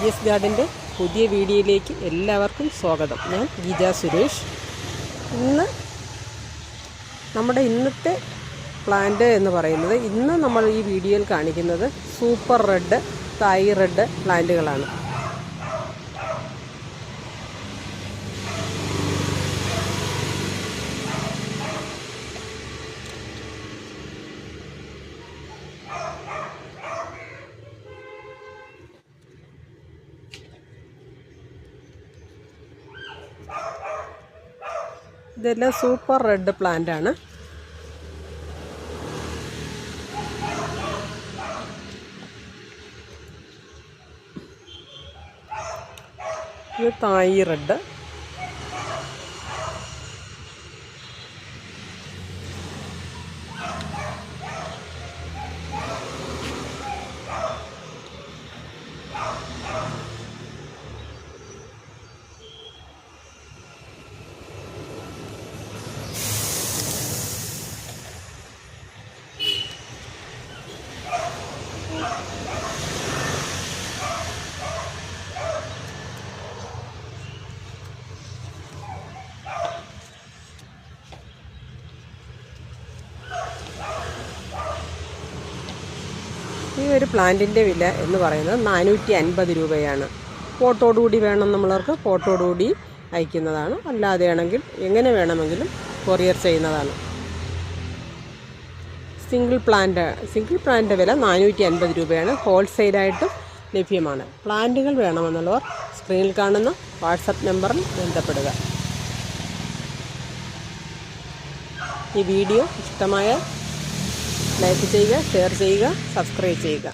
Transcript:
ഗീജാസ് ഗാർഡൻ്റെ പുതിയ വീഡിയോയിലേക്ക് എല്ലാവർക്കും സ്വാഗതം. ഞാൻ ഗീജ സുരേഷ്. നമ്മുടെ ഇന്നത്തെ പ്ലാന്റ് എന്ന് പറയുന്നത്, ഇന്ന് നമ്മൾ ഈ വീഡിയോയിൽ കാണിക്കുന്നത് സൂപ്പർ റെഡ്, തായ് റെഡ് പ്ലാന്റുകളാണ്. ഇതെല്ലാം സൂപ്പർ റെഡ് പ്ലാന്റ് ആണ്. ഇത് തായ് റെഡ്. ഈ ഒരു പ്ലാന്റിൻ്റെ വില എന്ന് പറയുന്നത് 450 രൂപയാണ്. പോട്ടോടുകൂടി വേണം നമ്മൾക്ക്, പോട്ടോടുകൂടി അയക്കുന്നതാണ്. അല്ലാതെയാണെങ്കിൽ എങ്ങനെ വേണമെങ്കിലും കൊറിയർ ചെയ്യുന്നതാണ്. സിംഗിൾ പ്ലാന്റ് വില 450 രൂപയാണ്. ഹോൾസെയിലായിട്ടും ലഭ്യമാണ്. പ്ലാന്റുകൾ വേണമെന്നുള്ളവർ സ്ക്രീനിൽ കാണുന്ന വാട്സപ്പ് നമ്പറിൽ ബന്ധപ്പെടുക. ഈ വീഡിയോ ഇഷ്ടമായ ലൈക്ക് ചെയ്യുക, ഷെയർ ചെയ്യുക, സബ്സ്ക്രൈബ് ചെയ്യുക.